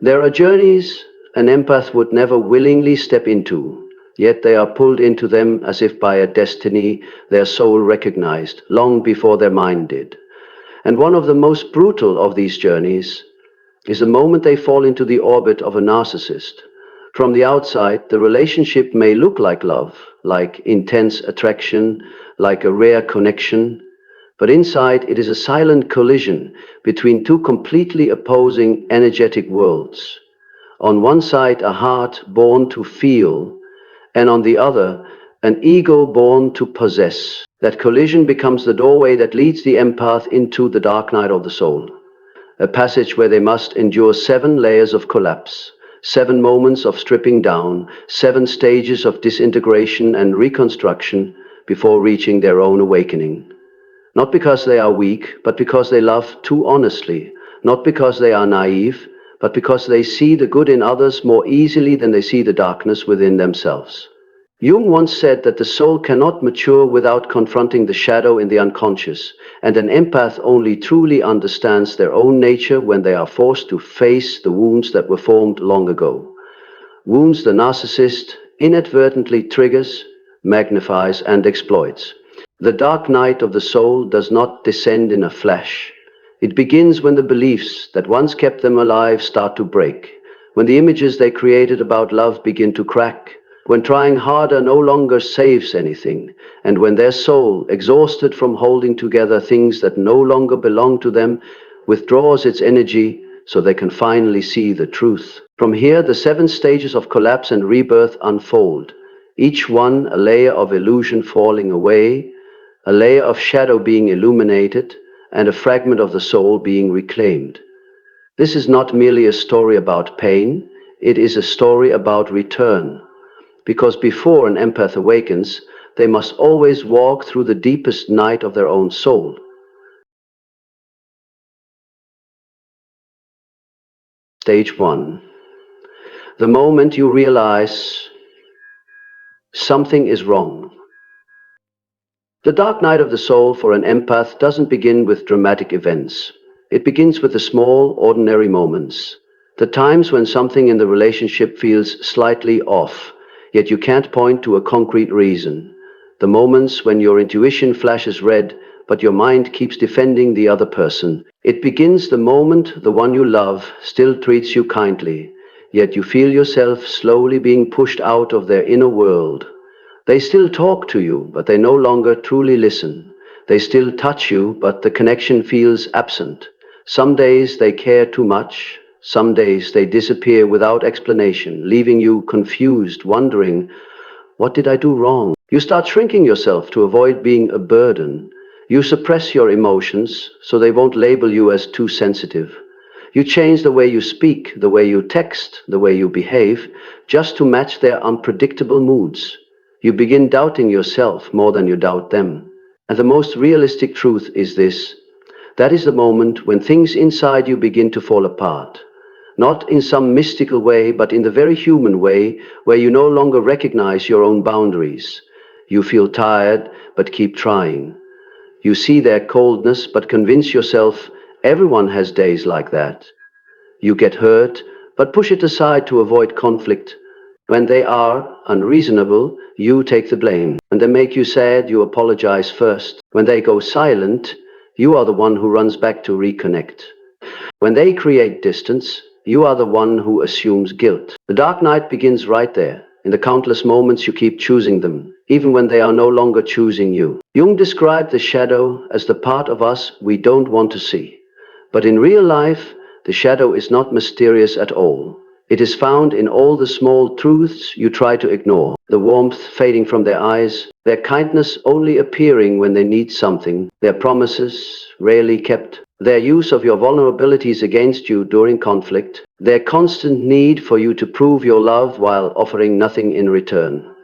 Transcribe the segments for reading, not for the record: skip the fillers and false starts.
There are journeys an empath would never willingly step into, yet they are pulled into them as if by a destiny their soul recognized long before their mind did. And one of the most brutal of these journeys is the moment they fall into the orbit of a narcissist. From the outside, the relationship may look like love, like intense attraction, like a rare connection, but inside it is a silent collision between two completely opposing energetic worlds. On one side, a heart born to feel, and on the other, an ego born to possess. That collision becomes the doorway that leads the empath into the dark night of the soul, a passage where they must endure 7 layers of collapse, 7 moments of stripping down, 7 stages of disintegration and reconstruction before reaching their own awakening. Not because they are weak, but because they love too honestly. Not because they are naive, but because they see the good in others more easily than they see the darkness within themselves. Jung once said that the soul cannot mature without confronting the shadow in the unconscious, and an empath only truly understands their own nature when they are forced to face the wounds that were formed long ago. Wounds the narcissist inadvertently triggers, magnifies, and exploits. The dark night of the soul does not descend in a flash. It begins when the beliefs that once kept them alive start to break, when the images they created about love begin to crack, when trying harder no longer saves anything, and when their soul, exhausted from holding together things that no longer belong to them, withdraws its energy so they can finally see the truth. From here, the 7 stages of collapse and rebirth unfold, each one a layer of illusion falling away, a layer of shadow being illuminated, and a fragment of the soul being reclaimed. This is not merely a story about pain, it is a story about return. Because before an empath awakens, they must always walk through the deepest night of their own soul. Stage 1. The moment you realize something is wrong. The dark night of the soul for an empath doesn't begin with dramatic events. It begins with the small, ordinary moments. The times when something in the relationship feels slightly off, yet you can't point to a concrete reason. The moments when your intuition flashes red, but your mind keeps defending the other person. It begins the moment the one you love still treats you kindly, yet you feel yourself slowly being pushed out of their inner world. They still talk to you, but they no longer truly listen. They still touch you, but the connection feels absent. Some days they care too much. Some days they disappear without explanation, leaving you confused, wondering, what did I do wrong? You start shrinking yourself to avoid being a burden. You suppress your emotions so they won't label you as too sensitive. You change the way you speak, the way you text, the way you behave, just to match their unpredictable moods. You begin doubting yourself more than you doubt them. And the most realistic truth is this: that is the moment when things inside you begin to fall apart. Not in some mystical way, but in the very human way, where you no longer recognize your own boundaries. You feel tired, but keep trying. You see their coldness, but convince yourself everyone has days like that. You get hurt, but push it aside to avoid conflict. When they are unreasonable, you take the blame. When they make you sad, you apologize first. When they go silent, you are the one who runs back to reconnect. When they create distance, you are the one who assumes guilt. The dark night begins right there, in the countless moments you keep choosing them, even when they are no longer choosing you. Jung described the shadow as the part of us we don't want to see. But in real life, the shadow is not mysterious at all. It is found in all the small truths you try to ignore. The warmth fading from their eyes, their kindness only appearing when they need something, their promises rarely kept, their use of your vulnerabilities against you during conflict, their constant need for you to prove your love while offering nothing in return.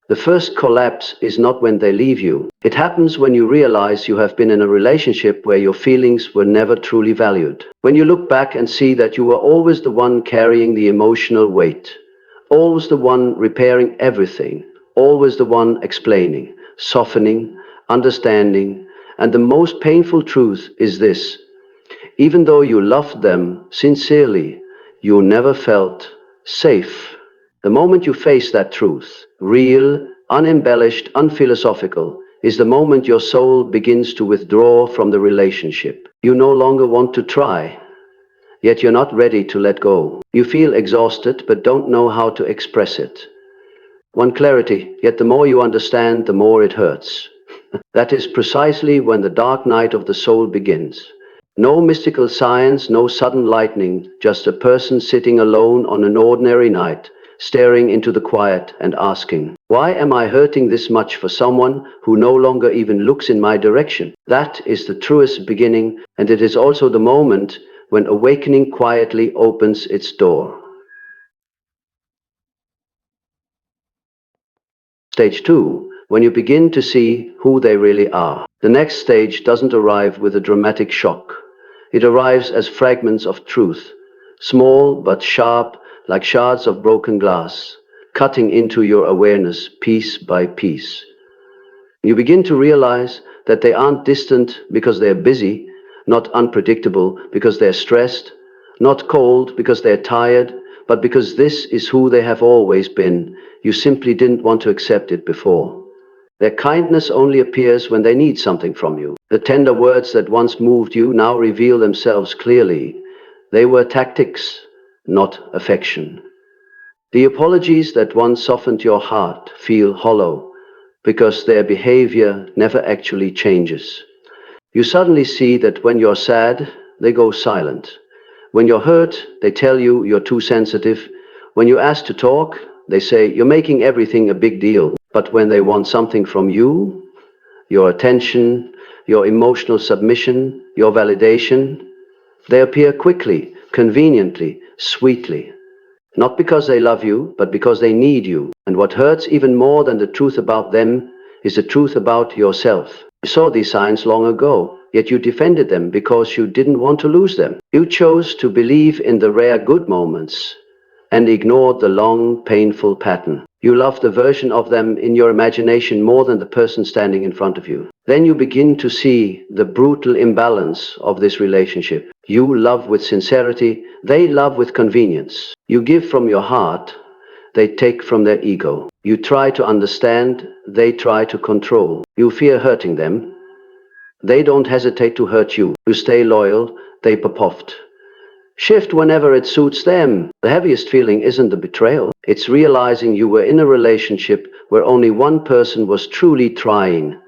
The first collapse is not when they leave you. It happens when you realize you have been in a relationship where your feelings were never truly valued. When you look back and see that you were always the one carrying the emotional weight, always the one repairing everything, always the one explaining, softening, understanding, and the most painful truth is this: even though you loved them sincerely, you never felt safe. The moment you face that truth, real, unembellished, unphilosophical, is the moment your soul begins to withdraw from the relationship. You no longer want to try, yet you're not ready to let go. You feel exhausted but don't know how to express it. Want clarity, yet the more you understand, the more it hurts. That is precisely when the dark night of the soul begins. No mystical science, no sudden lightning, just a person sitting alone on an ordinary night, staring into the quiet and asking, why am I hurting this much for someone who no longer even looks in my direction? That is the truest beginning, and it is also the moment when awakening quietly opens its door. Stage 2, when you begin to see who they really are. The next stage doesn't arrive with a dramatic shock. It arrives as fragments of truth, small but sharp, like shards of broken glass, cutting into your awareness piece by piece. You begin to realize that they aren't distant because they're busy, not unpredictable because they're stressed, not cold because they're tired, but because this is who they have always been. You simply didn't want to accept it before. Their kindness only appears when they need something from you. The tender words that once moved you now reveal themselves clearly. They were tactics, not affection. The apologies that once softened your heart feel hollow because their behavior never actually changes. You suddenly see that when you're sad, they go silent. When you're hurt, they tell you you're too sensitive. When you ask to talk, they say you're making everything a big deal. But when they want something from you, your attention, your emotional submission, your validation, they appear quickly, conveniently, sweetly. Not because they love you, but because they need you. And what hurts even more than the truth about them is the truth about yourself. You saw these signs long ago, yet you defended them because you didn't want to lose them. You chose to believe in the rare good moments and ignored the long, painful pattern. You love the version of them in your imagination more than the person standing in front of you. Then you begin to see the brutal imbalance of this relationship. You love with sincerity, they love with convenience. You give from your heart, they take from their ego. You try to understand, they try to control. You fear hurting them, they don't hesitate to hurt you. You stay loyal, they pop off. Shift whenever it suits them. The heaviest feeling isn't the betrayal. It's realizing you were in a relationship where only one person was truly trying,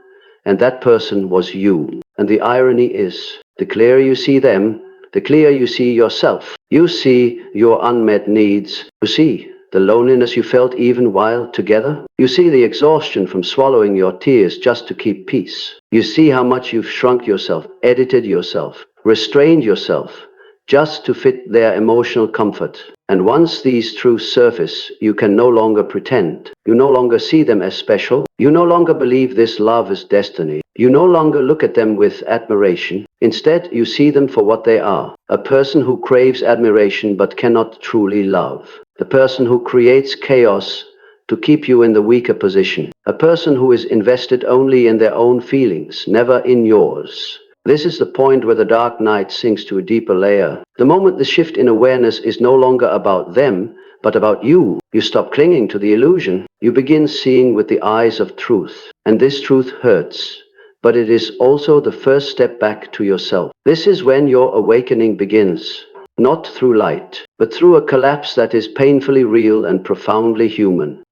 and that person was you. And the irony is, the clearer you see them, the clearer you see yourself. You see your unmet needs. You see the loneliness you felt even while together. You see the exhaustion from swallowing your tears just to keep peace. You see how much you've shrunk yourself, edited yourself, restrained yourself, just to fit their emotional comfort. And once these truths surface, you can no longer pretend. You no longer see them as special. You no longer believe this love is destiny. You no longer look at them with admiration. Instead, you see them for what they are. A person who craves admiration but cannot truly love. The person who creates chaos to keep you in the weaker position. A person who is invested only in their own feelings, never in yours. This is the point where the dark night sinks to a deeper layer. The moment the shift in awareness is no longer about them, but about you. You stop clinging to the illusion. You begin seeing with the eyes of truth. And this truth hurts, but it is also the first step back to yourself. This is when your awakening begins. Not through light, but through a collapse that is painfully real and profoundly human.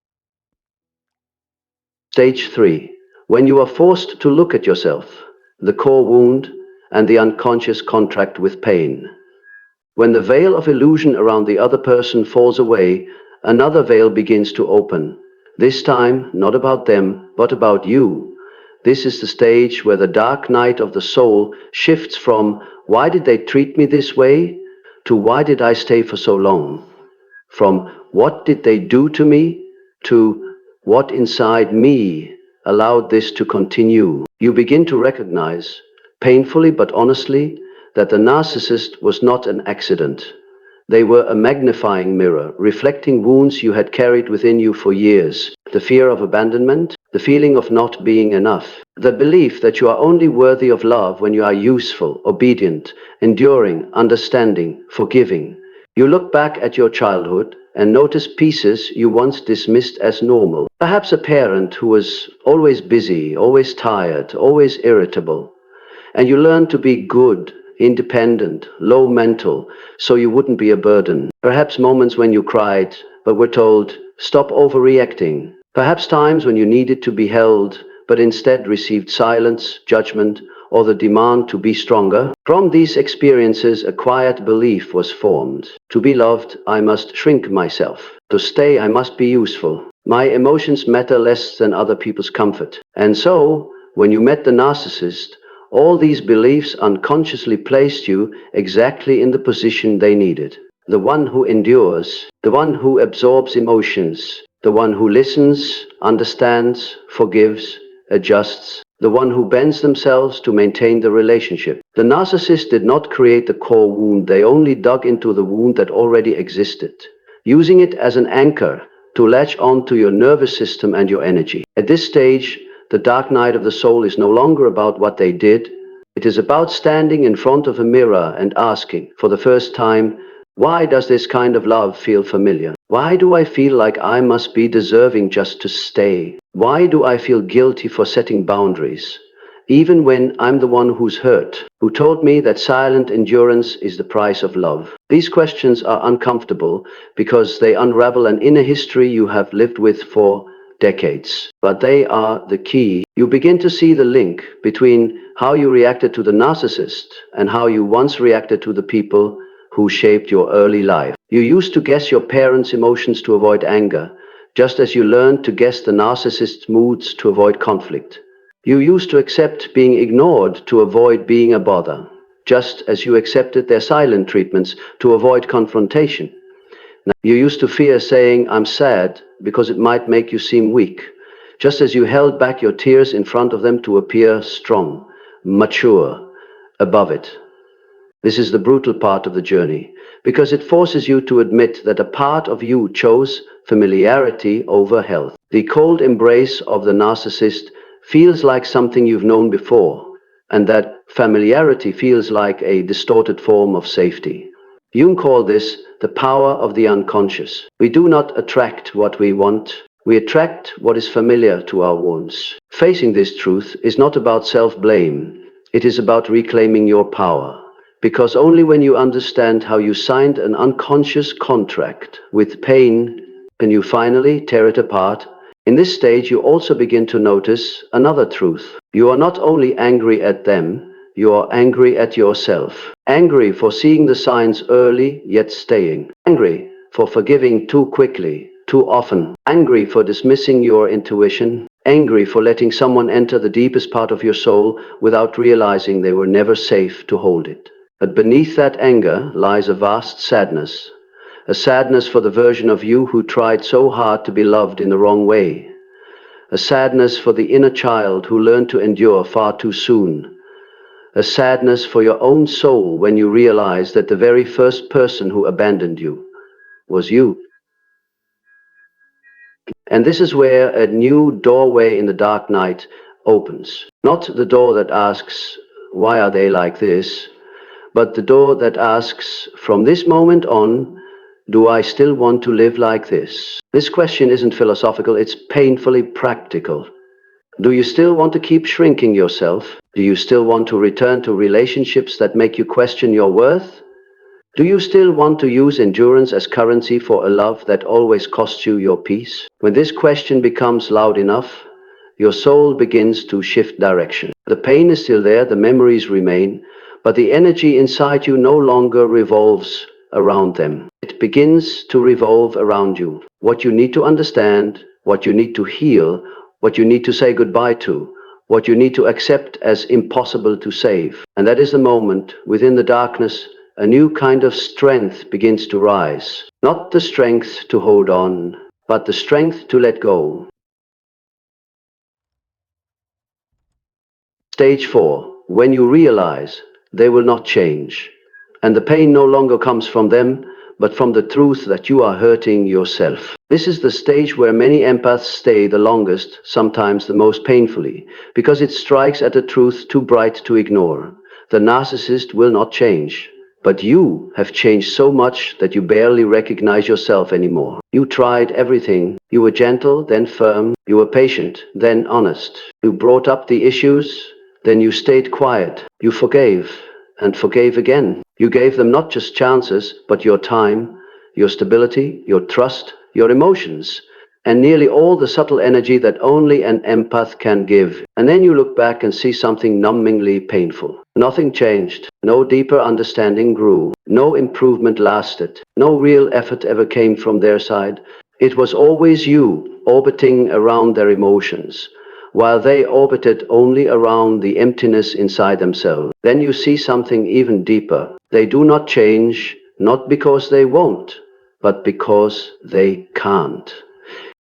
Stage 3. When you are forced to look at yourself, the core wound, and the unconscious contract with pain. When the veil of illusion around the other person falls away, another veil begins to open. This time, not about them, but about you. This is the stage where the dark night of the soul shifts from, why did they treat me this way, to why did I stay for so long? From, what did they do to me, to, what inside me allowed this to continue. You begin to recognize, painfully but honestly, that the narcissist was not an accident. They were a magnifying mirror, reflecting wounds you had carried within you for years. The fear of abandonment, the feeling of not being enough, the belief that you are only worthy of love when you are useful, obedient, enduring, understanding, forgiving. You look back at your childhood and notice pieces you once dismissed as normal. Perhaps a parent who was always busy, always tired, always irritable. And you learn to be good, independent, low mental, so you wouldn't be a burden. Perhaps moments when you cried, but were told, stop overreacting. Perhaps times when you needed to be held, but instead received silence, judgment, or the demand to be stronger. From these experiences, a quiet belief was formed. To be loved, I must shrink myself. To stay, I must be useful. My emotions matter less than other people's comfort. And so, when you met the narcissist, all these beliefs unconsciously placed you exactly in the position they needed. The one who endures, the one who absorbs emotions, the one who listens, understands, forgives, adjusts, the one who bends themselves to maintain the relationship. The narcissist did not create the core wound, they only dug into the wound that already existed, using it as an anchor to latch on to your nervous system and your energy. At this stage, the dark night of the soul is no longer about what they did. It is about standing in front of a mirror and asking, for the first time, why does this kind of love feel familiar? Why do I feel like I must be deserving just to stay? Why do I feel guilty for setting boundaries, even when I'm the one who's hurt, who told me that silent endurance is the price of love? These questions are uncomfortable because they unravel an inner history you have lived with for decades. But they are the key. You begin to see the link between how you reacted to the narcissist and how you once reacted to the people who shaped your early life. You used to guess your parents' emotions to avoid anger, just as you learned to guess the narcissist's moods to avoid conflict. You used to accept being ignored to avoid being a bother, just as you accepted their silent treatments to avoid confrontation. Now, you used to fear saying, I'm sad, because it might make you seem weak, just as you held back your tears in front of them to appear strong, mature, above it. This is the brutal part of the journey, because it forces you to admit that a part of you chose familiarity over health. The cold embrace of the narcissist feels like something you've known before, and that familiarity feels like a distorted form of safety. Jung called this the power of the unconscious. We do not attract what we want, we attract what is familiar to our wounds. Facing this truth is not about self-blame, it is about reclaiming your power. Because only when you understand how you signed an unconscious contract with pain can you finally tear it apart. In this stage, you also begin to notice another truth. You are not only angry at them, you are angry at yourself. Angry for seeing the signs early, yet staying. Angry for forgiving too quickly, too often. Angry for dismissing your intuition. Angry for letting someone enter the deepest part of your soul without realizing they were never safe to hold it. But beneath that anger lies a vast sadness. A sadness for the version of you who tried so hard to be loved in the wrong way. A sadness for the inner child who learned to endure far too soon. A sadness for your own soul when you realize that the very first person who abandoned you was you. And this is where a new doorway in the dark night opens. Not the door that asks, why are they like this? But the door that asks, from this moment on, do I still want to live like this? This question isn't philosophical, it's painfully practical. Do you still want to keep shrinking yourself? Do you still want to return to relationships that make you question your worth? Do you still want to use endurance as currency for a love that always costs you your peace? When this question becomes loud enough, your soul begins to shift direction. The pain is still there, the memories remain, but the energy inside you no longer revolves around them. It begins to revolve around you. What you need to understand, what you need to heal, what you need to say goodbye to, what you need to accept as impossible to save. And that is the moment, within the darkness, a new kind of strength begins to rise. Not the strength to hold on, but the strength to let go. Stage 4. When you realize they will not change, and the pain no longer comes from them, but from the truth that you are hurting yourself. This is the stage where many empaths stay the longest, sometimes the most painfully, because it strikes at a truth too bright to ignore. The narcissist will not change. But you have changed so much that you barely recognize yourself anymore. You tried everything. You were gentle, then firm. You were patient, then honest. You brought up the issues, then you stayed quiet. You forgave and forgave again. You gave them not just chances, but your time, your stability, your trust, your emotions, and nearly all the subtle energy that only an empath can give. And then you look back and see something numbingly painful. Nothing changed. No deeper understanding grew. No improvement lasted. No real effort ever came from their side. It was always you orbiting around their emotions, while they orbited only around the emptiness inside themselves. Then you see something even deeper. They do not change, not because they won't, but because they can't.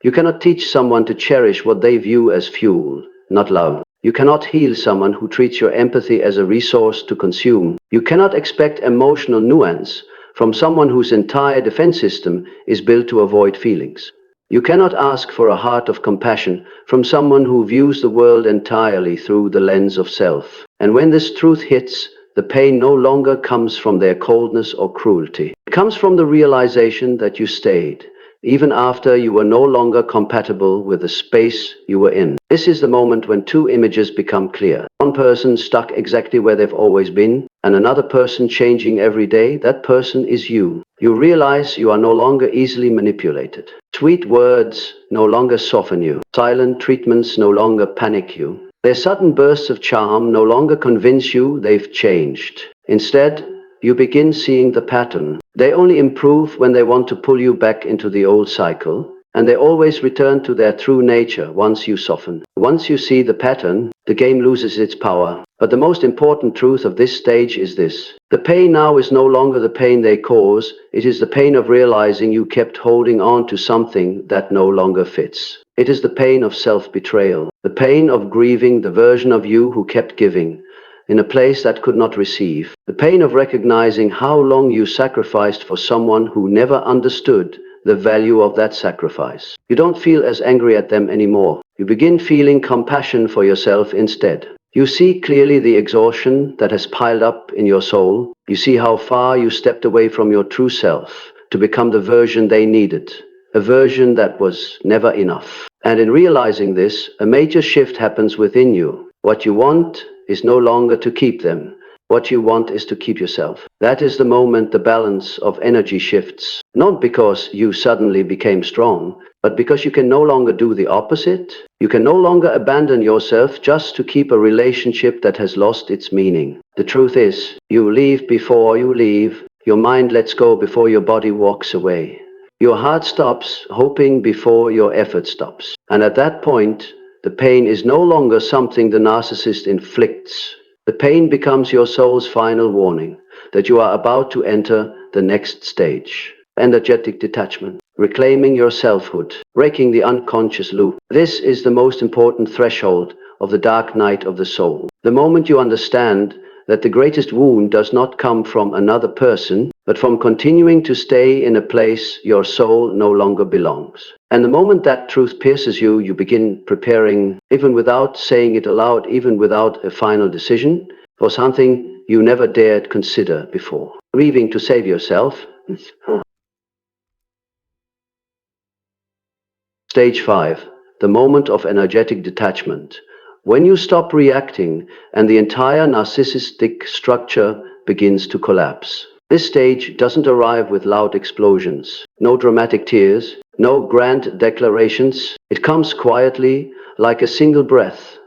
You cannot teach someone to cherish what they view as fuel, not love. You cannot heal someone who treats your empathy as a resource to consume. You cannot expect emotional nuance from someone whose entire defense system is built to avoid feelings. You cannot ask for a heart of compassion from someone who views the world entirely through the lens of self. And when this truth hits, the pain no longer comes from their coldness or cruelty. It comes from the realization that you stayed, even after you were no longer compatible with the space you were in. This is the moment when two images become clear. One person stuck exactly where they've always been, and another person changing every day. That person is you. You realize you are no longer easily manipulated. Sweet words no longer soften you. Silent treatments no longer panic you. Their sudden bursts of charm no longer convince you they've changed. Instead, you begin seeing the pattern. They only improve when they want to pull you back into the old cycle, and they always return to their true nature once you soften. Once you see the pattern, the game loses its power. But the most important truth of this stage is this. The pain now is no longer the pain they cause. It is the pain of realizing you kept holding on to something that no longer fits. It is the pain of self-betrayal, the pain of grieving the version of you who kept giving in a place that could not receive, the pain of recognizing how long you sacrificed for someone who never understood the value of that sacrifice. You don't feel as angry at them anymore. You begin feeling compassion for yourself instead. You see clearly the exhaustion that has piled up in your soul. You see how far you stepped away from your true self to become the version they needed, a version that was never enough. And in realizing this, a major shift happens within you. What you want is no longer to keep them. What you want is to keep yourself. That is the moment the balance of energy shifts. Not because you suddenly became strong, but because you can no longer do the opposite. You can no longer abandon yourself just to keep a relationship that has lost its meaning. The truth is, you leave before you leave. Your mind lets go before your body walks away. Your heart stops hoping before your effort stops. And at that point, the pain is no longer something the narcissist inflicts. The pain becomes your soul's final warning that you are about to enter the next stage. Energetic detachment, reclaiming your selfhood, breaking the unconscious loop. This is the most important threshold of the dark night of the soul. The moment you understand that the greatest wound does not come from another person, but from continuing to stay in a place your soul no longer belongs. And the moment that truth pierces you, you begin preparing, even without saying it aloud, even without a final decision, for something you never dared consider before. Grieving to save yourself. Stage 5, the moment of energetic detachment. When you stop reacting and the entire narcissistic structure begins to collapse. This stage doesn't arrive with loud explosions, no dramatic tears, no grand declarations. It comes quietly, like a single breath.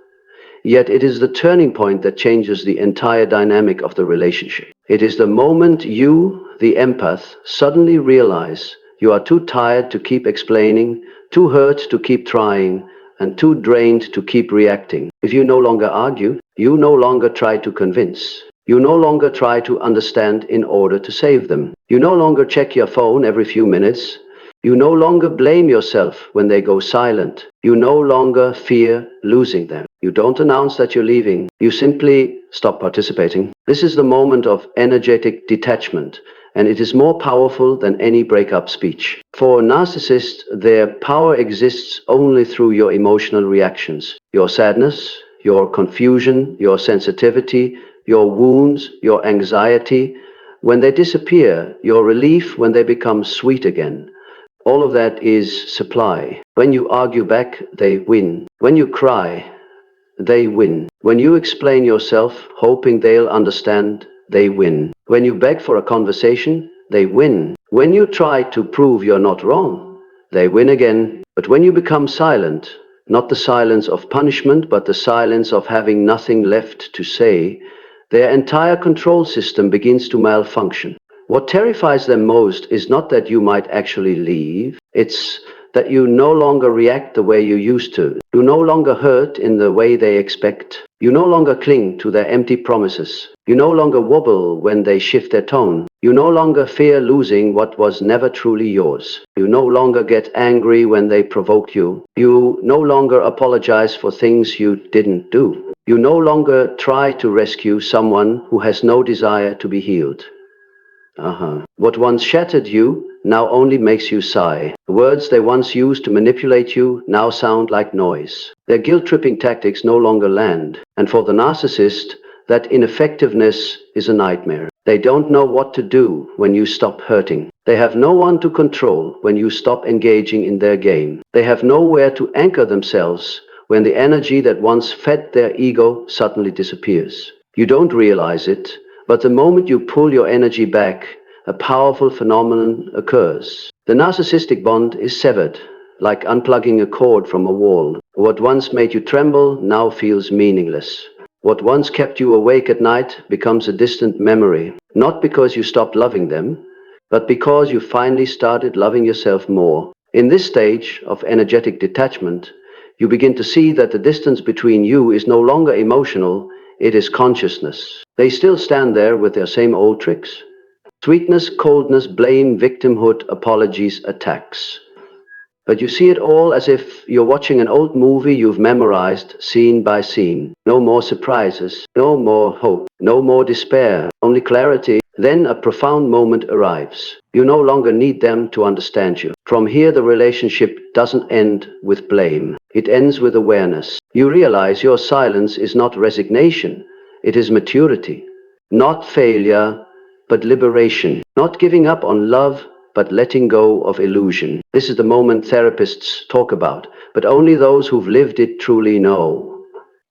Yet it is the turning point that changes the entire dynamic of the relationship. It is the moment you, the empath, suddenly realize you are too tired to keep explaining, too hurt to keep trying, and too drained to keep reacting. If you no longer argue, you no longer try to convince. You no longer try to understand in order to save them. You no longer check your phone every few minutes. You no longer blame yourself when they go silent. You no longer fear losing them. You don't announce that you're leaving. You simply stop participating. This is the moment of energetic detachment, and it is more powerful than any breakup speech. For a narcissist, their power exists only through your emotional reactions. Your sadness, your confusion, your sensitivity, your wounds, your anxiety, When they disappear, your relief when they become sweet again. All of that is supply. When you argue back, they win. When you cry, they win. When you explain yourself, hoping they'll understand, they win. When you beg for a conversation, they win. When you try to prove you're not wrong, they win again. But when you become silent, not the silence of punishment, but the silence of having nothing left to say, their entire control system begins to malfunction. What terrifies them most is not that you might actually leave, it's that you no longer react the way you used to. You no longer hurt in the way they expect. You no longer cling to their empty promises. You no longer wobble when they shift their tone. You no longer fear losing what was never truly yours. You no longer get angry when they provoke you. You no longer apologize for things you didn't do. You no longer try to rescue someone who has no desire to be healed. What once shattered you now only makes you sigh. The words they once used to manipulate you now sound like noise. Their guilt-tripping tactics no longer land. And for the narcissist, that ineffectiveness is a nightmare. They don't know what to do when you stop hurting. They have no one to control when you stop engaging in their game. They have nowhere to anchor themselves when the energy that once fed their ego suddenly disappears. You don't realize it, but the moment you pull your energy back, a powerful phenomenon occurs. The narcissistic bond is severed, like unplugging a cord from a wall. What once made you tremble now feels meaningless. What once kept you awake at night becomes a distant memory, not because you stopped loving them, but because you finally started loving yourself more. In this stage of energetic detachment, you begin to see that the distance between you is no longer emotional, it is consciousness. They still stand there with their same old tricks. Sweetness, coldness, blame, victimhood, apologies, attacks. But you see it all as if you're watching an old movie you've memorized, scene by scene. No more surprises, no more hope, no more despair, only clarity. Then a profound moment arrives. You no longer need them to understand you. From here, the relationship doesn't end with blame. It ends with awareness. You realize your silence is not resignation. It is maturity. Not failure, but liberation. Not giving up on love, but letting go of illusion. This is the moment therapists talk about, but only those who've lived it truly know.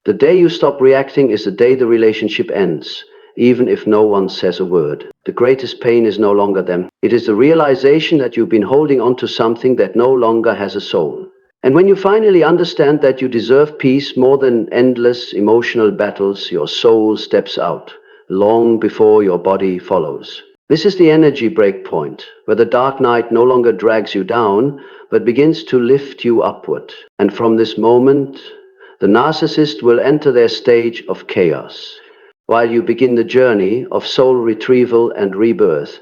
The day you stop reacting is the day the relationship ends, even if no one says a word. The greatest pain is no longer them. It is the realization that you've been holding on to something that no longer has a soul. And when you finally understand that you deserve peace more than endless emotional battles, your soul steps out, long before your body follows. This is the energy break point, where the dark night no longer drags you down, but begins to lift you upward. And from this moment, the narcissist will enter their stage of chaos, while you begin the journey of soul retrieval and rebirth.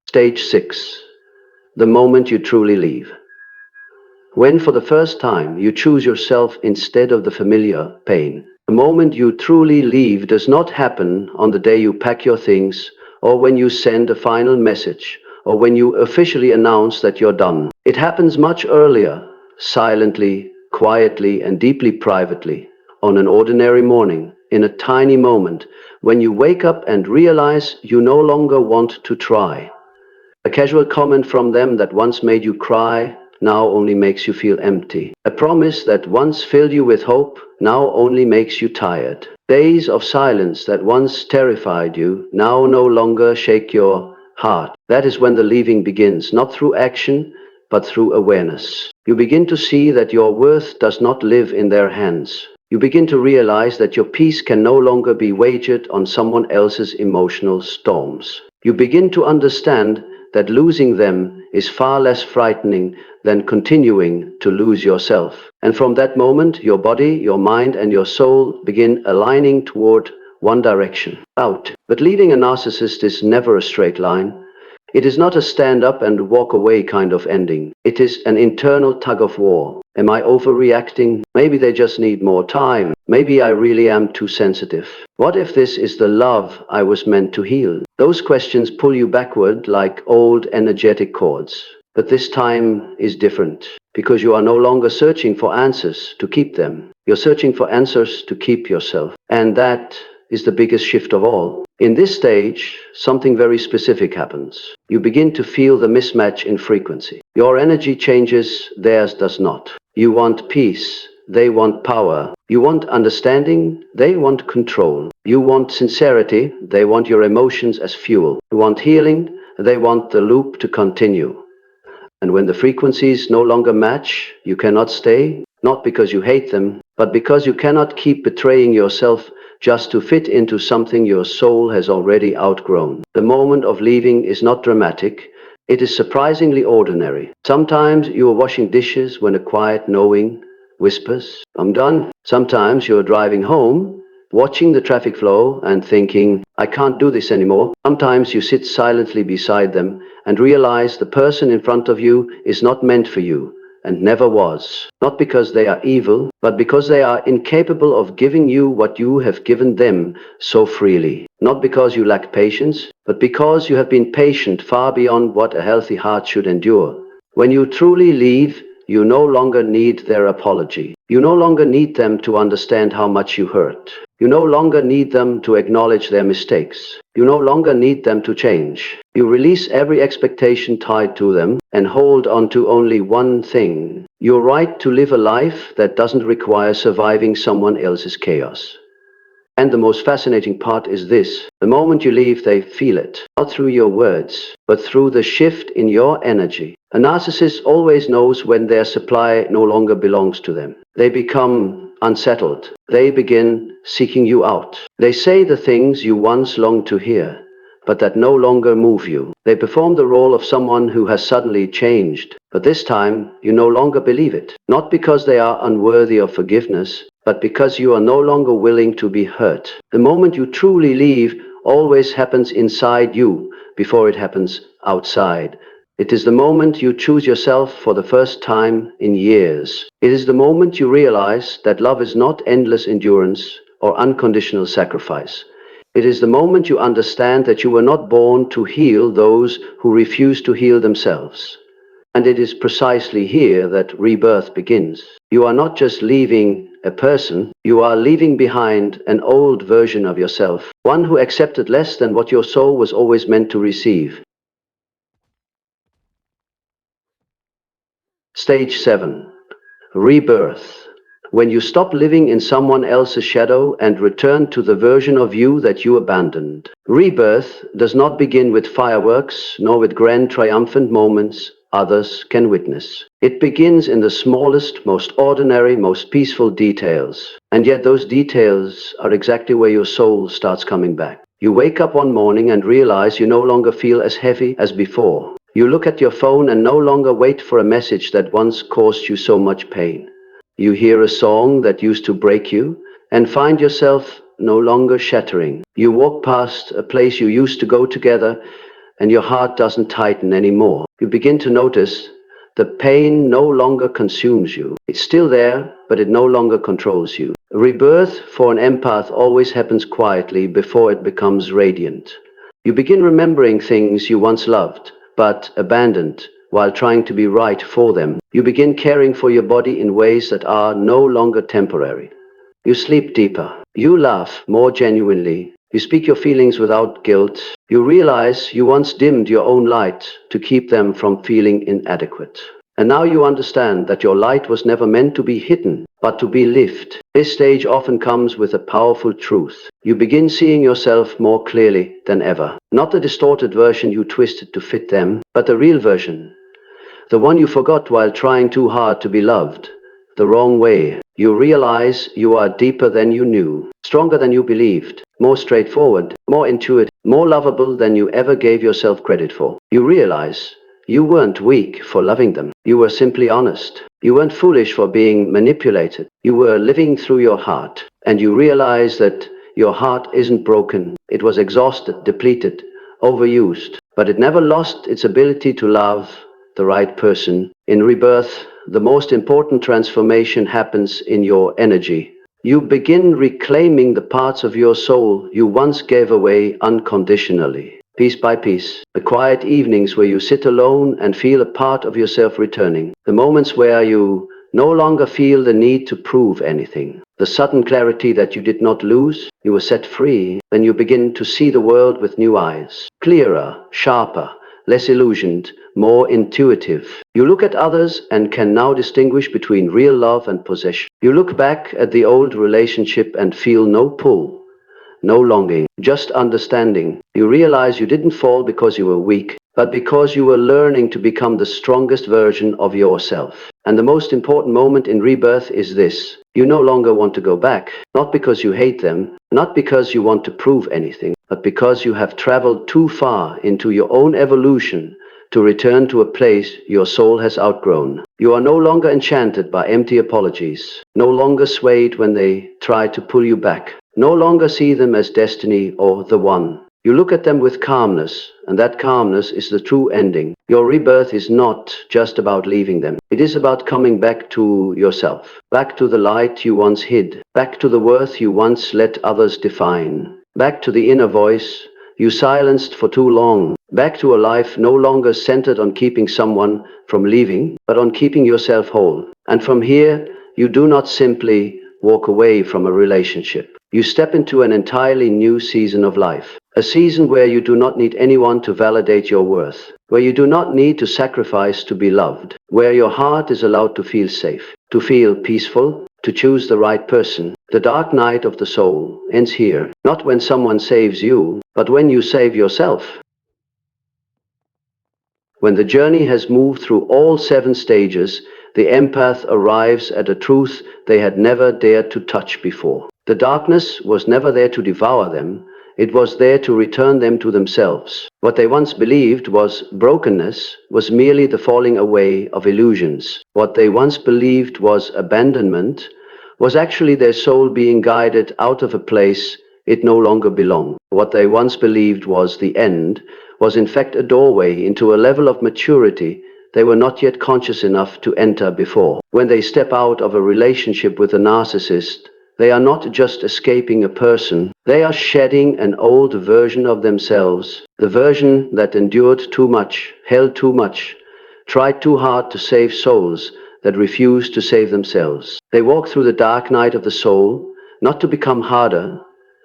Stage 6. The moment you truly leave. When for the first time you choose yourself instead of the familiar pain. The moment you truly leave does not happen on the day you pack your things, or when you send a final message, or when you officially announce that you're done. It happens much earlier, silently, quietly, and deeply privately, on an ordinary morning, in a tiny moment, when you wake up and realize you no longer want to try. A casual comment from them that once made you cry now only makes you feel empty. A promise that once filled you with hope now only makes you tired. Days of silence that once terrified you now no longer shake your heart. That is when the leaving begins, not through action, but through awareness. You begin to see that your worth does not live in their hands. You begin to realize that your peace can no longer be wagered on someone else's emotional storms. You begin to understand that losing them is far less frightening than continuing to lose yourself. And from that moment, your body, your mind, and your soul begin aligning toward one direction, out. But leaving a narcissist is never a straight line. It is not a stand up and walk away kind of ending. It is an internal tug of war. Am I overreacting? Maybe they just need more time. Maybe I really am too sensitive. What if this is the love I was meant to heal? Those questions pull you backward like old energetic cords. But this time is different, because you are no longer searching for answers to keep them. You're searching for answers to keep yourself. And that is the biggest shift of all. In this stage, something very specific happens. You begin to feel the mismatch in frequency. Your energy changes, theirs does not. You want peace, they want power. You want understanding, they want control. You want sincerity, they want your emotions as fuel. You want healing, they want the loop to continue. And when the frequencies no longer match, you cannot stay, not because you hate them, but because you cannot keep betraying yourself just to fit into something your soul has already outgrown. The moment of leaving is not dramatic, it is surprisingly ordinary. Sometimes you are washing dishes when a quiet knowing whispers, "I'm done." Sometimes you are driving home, watching the traffic flow and thinking, "I can't do this anymore." Sometimes you sit silently beside them and realize the person in front of you is not meant for you and never was. Not because they are evil, but because they are incapable of giving you what you have given them so freely. Not because you lack patience, but because you have been patient far beyond what a healthy heart should endure. When you truly leave, you no longer need their apology. You no longer need them to understand how much you hurt. You no longer need them to acknowledge their mistakes. You no longer need them to change. You release every expectation tied to them and hold on to only one thing: your right to live a life that doesn't require surviving someone else's chaos. And the most fascinating part is this: the moment you leave, they feel it, not through your words, but through the shift in your energy. A narcissist always knows when their supply no longer belongs to them. They become unsettled. They begin seeking you out. They say the things you once longed to hear, but that no longer move you. They perform the role of someone who has suddenly changed, but this time you no longer believe it. Not because they are unworthy of forgiveness, but because you are no longer willing to be hurt. The moment you truly leave always happens inside you before it happens outside. It is the moment you choose yourself for the first time in years. It is the moment you realize that love is not endless endurance or unconditional sacrifice. It is the moment you understand that you were not born to heal those who refuse to heal themselves. And it is precisely here that rebirth begins. You are not just leaving a person, you are leaving behind an old version of yourself, one who accepted less than what your soul was always meant to receive. Stage 7. Rebirth. When you stop living in someone else's shadow and return to the version of you that you abandoned. Rebirth does not begin with fireworks, nor with grand triumphant moments others can witness. It begins in the smallest, most ordinary, most peaceful details. And yet those details are exactly where your soul starts coming back. You wake up one morning and realize you no longer feel as heavy as before. You look at your phone and no longer wait for a message that once caused you so much pain. You hear a song that used to break you and find yourself no longer shattering. You walk past a place you used to go together and your heart doesn't tighten anymore. You begin to notice the pain no longer consumes you. It's still there, but it no longer controls you. Rebirth for an empath always happens quietly before it becomes radiant. You begin remembering things you once loved, but abandoned while trying to be right for them. You begin caring for your body in ways that are no longer temporary. You sleep deeper. You laugh more genuinely. You speak your feelings without guilt. You realize you once dimmed your own light to keep them from feeling inadequate. And now you understand that your light was never meant to be hidden, but to be lived. This stage often comes with a powerful truth. You begin seeing yourself more clearly than ever. Not the distorted version you twisted to fit them, but the real version. The one you forgot while trying too hard to be loved. The wrong way. You realize you are deeper than you knew, stronger than you believed, more straightforward, more intuitive, more lovable than you ever gave yourself credit for. You realize you weren't weak for loving them. You were simply honest. You weren't foolish for being manipulated. You were living through your heart. And you realize that your heart isn't broken. It was exhausted, depleted, overused. But it never lost its ability to love the right person. In rebirth, the most important transformation happens in your energy. You begin reclaiming the parts of your soul you once gave away unconditionally. Piece by piece, the quiet evenings where you sit alone and feel a part of yourself returning. The moments where you no longer feel the need to prove anything. The sudden clarity that you did not lose, you were set free. Then you begin to see the world with new eyes, clearer, sharper, less illusioned, more intuitive. You look at others and can now distinguish between real love and possession. You look back at the old relationship and feel no pull, no longing, just understanding. You realize you didn't fall because you were weak, but because you were learning to become the strongest version of yourself. And the most important moment in rebirth is this. You no longer want to go back, not because you hate them, not because you want to prove anything, but because you have traveled too far into your own evolution to return to a place your soul has outgrown. You are no longer enchanted by empty apologies, no longer swayed when they try to pull you back, no longer see them as destiny or the one. You look at them with calmness, and that calmness is the true ending. Your rebirth is not just about leaving them. It is about coming back to yourself, back to the light you once hid, back to the worth you once let others define, back to the inner voice you silenced for too long, back to a life no longer centered on keeping someone from leaving, but on keeping yourself whole. And from here, you do not simply walk away from a relationship. You step into an entirely new season of life. A season where you do not need anyone to validate your worth, where you do not need to sacrifice to be loved, where your heart is allowed to feel safe, to feel peaceful, to choose the right person. The dark night of the soul ends here, not when someone saves you, but when you save yourself. When the journey has moved through all 7 stages, the empath arrives at a truth they had never dared to touch before. The darkness was never there to devour them. It was there to return them to themselves. What they once believed was brokenness was merely the falling away of illusions. What they once believed was abandonment was actually their soul being guided out of a place it no longer belonged. What they once believed was the end was in fact a doorway into a level of maturity they were not yet conscious enough to enter before. When they step out of a relationship with a narcissist, they are not just escaping a person, they are shedding an old version of themselves, the version that endured too much, held too much, tried too hard to save souls that refused to save themselves. They walk through the dark night of the soul, not to become harder,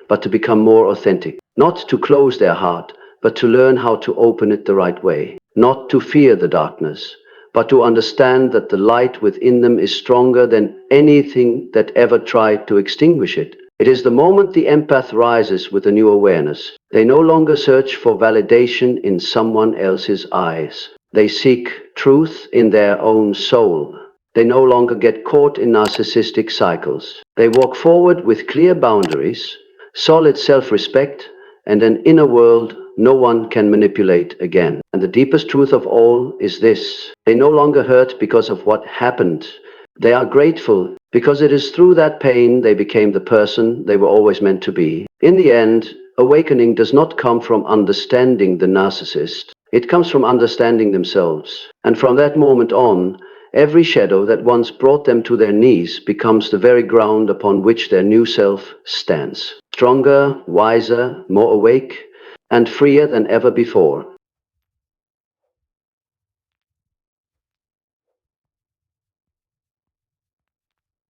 but to become more authentic, not to close their heart, but to learn how to open it the right way, not to fear the darkness, but to understand that the light within them is stronger than anything that ever tried to extinguish it. It is the moment the empath rises with a new awareness. They no longer search for validation in someone else's eyes. They seek truth in their own soul. They no longer get caught in narcissistic cycles. They walk forward with clear boundaries, solid self-respect, and an inner world no one can manipulate again. And the deepest truth of all is this. They no longer hurt because of what happened. They are grateful because it is through that pain they became the person they were always meant to be. In the end, awakening does not come from understanding the narcissist. It comes from understanding themselves. And from that moment on, every shadow that once brought them to their knees becomes the very ground upon which their new self stands. Stronger, wiser, more awake, and freer than ever before.